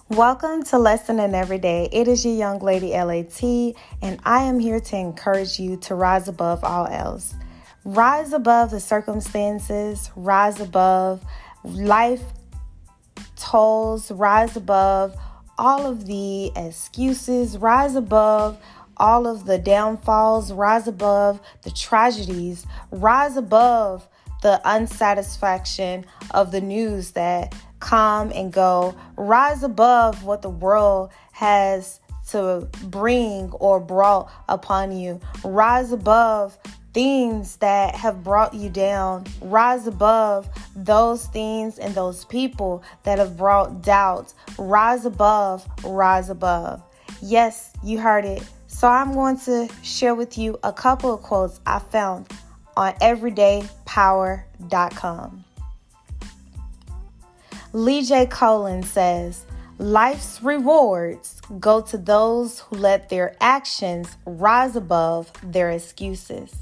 Welcome to Lesson in Everyday. It is your young lady LAT, and I am here to encourage you to rise above all else. Rise above the circumstances, rise above life tolls, rise above all of the excuses, rise above all of the downfalls, rise above the tragedies, rise above the unsatisfaction of the news that come and go, rise above what the world has to bring or brought upon you, rise above things that have brought you down, rise above those things and those people that have brought doubt, rise above, rise above. Yes, you heard it. So I'm going to share with you a couple of quotes I found on everydaypower.com. Lee J. Colin says, life's rewards go to those who let their actions rise above their excuses.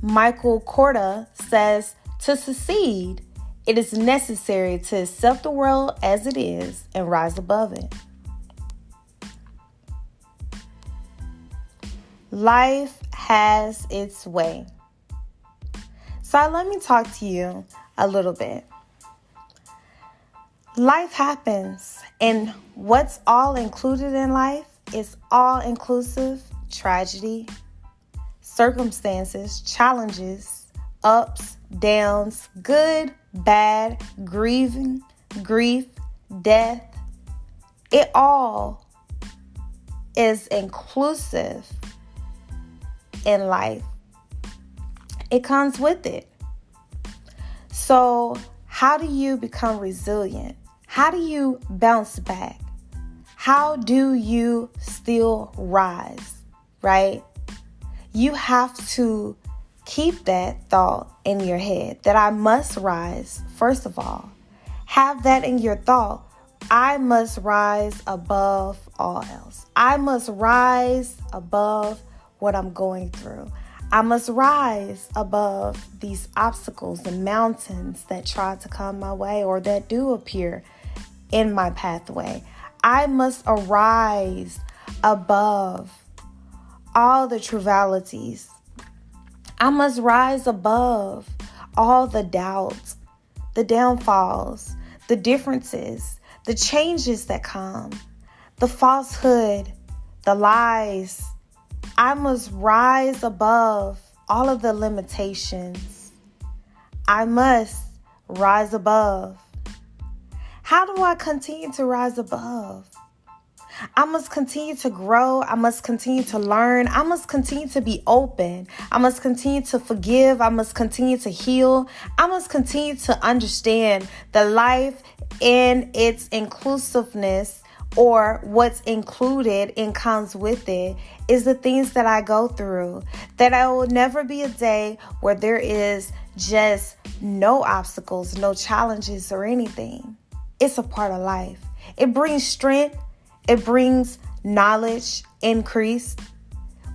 Michael Korda says, to succeed, it is necessary to accept the world as it is and rise above it. Life has its way. So let me talk to you a little bit. Life happens, and what's all included in life is all inclusive: tragedy, circumstances, challenges, ups, downs, good, bad, grieving, grief, death. It all is inclusive in life. It comes with it. So how do you become resilient? How do you bounce back? How do you still rise, right? You have to keep that thought in your head that I must rise. First of all, have that in your thought. I must rise above all else. I must rise above what I'm going through. I must rise above these obstacles and mountains that try to come my way or that do appear in my pathway. I must arise above all the trivialities. I must rise above all the doubts, the downfalls, the differences, the changes that come, the falsehood, the lies. I must rise above all of the limitations. I must rise above. How do I continue to rise above? I must continue to grow. I must continue to learn. I must continue to be open. I must continue to forgive. I must continue to heal. I must continue to understand the life in its inclusiveness, or what's included and comes with it, is the things that I go through. That I will never be a day where there is just no obstacles, no challenges or anything. It's a part of life. It brings strength. It brings knowledge, increase,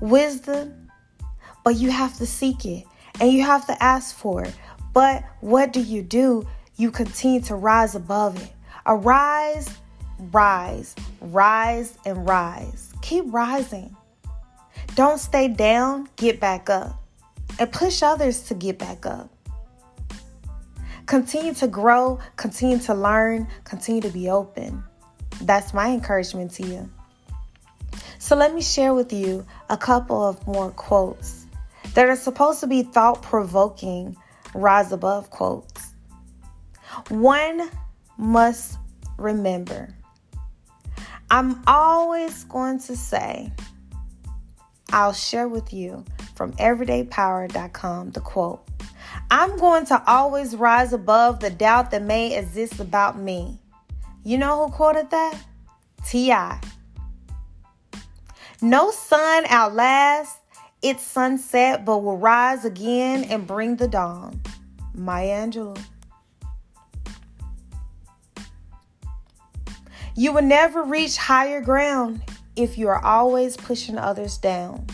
wisdom. But you have to seek it and you have to ask for it. But what do? You continue to rise above it. Arise, rise, rise, and rise. Keep rising. Don't stay down. Get back up. And push others to get back up. Continue to grow. Continue to learn. Continue to be open. That's my encouragement to you. So let me share with you a couple of more quotes that are supposed to be thought-provoking rise above quotes. One must remember. I'm always going to say, I'll share with you from everydaypower.com the quote. I'm going to always rise above the doubt that may exist about me. You know who quoted that? T.I. No sun outlasts its sunset, but will rise again and bring the dawn. Maya Angelou. You will never reach higher ground if you are always pushing others down.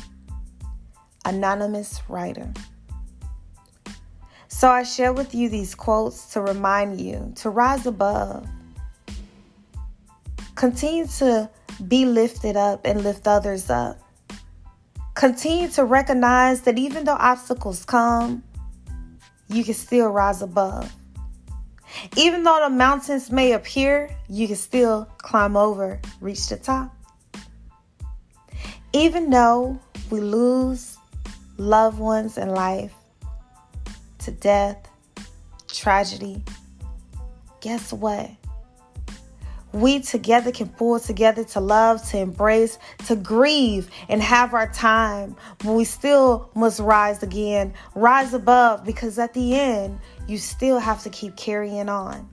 Anonymous writer. So I share with you these quotes to remind you to rise above. Continue to be lifted up and lift others up. Continue to recognize that even though obstacles come, you can still rise above. Even though the mountains may appear, you can still climb over, reach the top. Even though we lose loved ones in life to death, tragedy, guess what? We together can pull together to love, to embrace, to grieve, and have our time. But we still must rise again, rise above, because at the end, you still have to keep carrying on.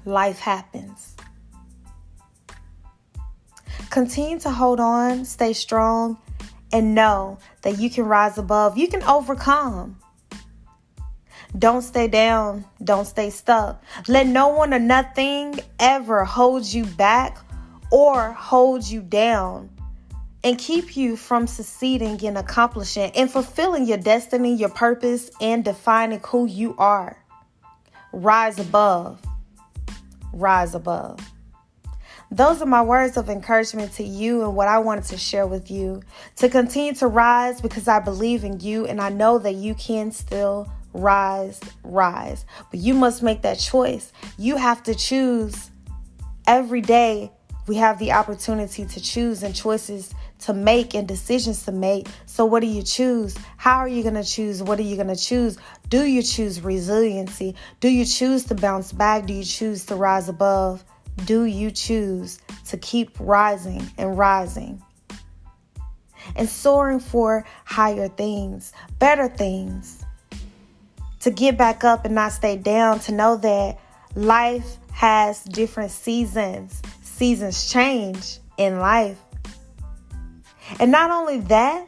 Life happens. Continue to hold on, stay strong, and know that you can rise above. You can overcome. Don't stay down. Don't stay stuck. Let no one or nothing ever hold you back or hold you down and keep you from succeeding in accomplishing and fulfilling your destiny, your purpose, and defining who you are. Rise above. Rise above. Those are my words of encouragement to you and what I wanted to share with you. To continue to rise because I believe in you and I know that you can still rise. But you must make that choice. You have to choose. Every day we have the opportunity to choose and choices to make and decisions to make. So what do you choose? How are you going to choose? What are you going to choose? Do you choose resiliency? Do you choose to bounce back? Do you choose to rise above? Do you choose to keep rising and rising and soaring for higher things, better things? To get back up and not stay down, to know that life has different seasons. Seasons change in life. And not only that,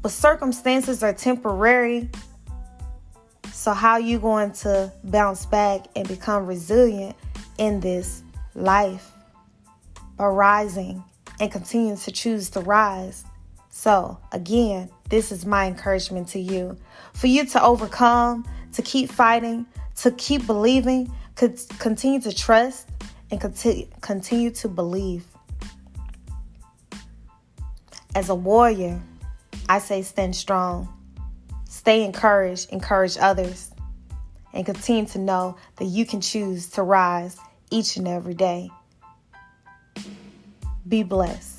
but circumstances are temporary. So how are you going to bounce back and become resilient in this life? By rising and continuing to choose to rise. So again, this is my encouragement to you. For you to overcome, to keep fighting, to keep believing, continue to trust, and continue to believe. As a warrior, I say stand strong. Stay encouraged, encourage others, and continue to know that you can choose to rise each and every day. Be blessed.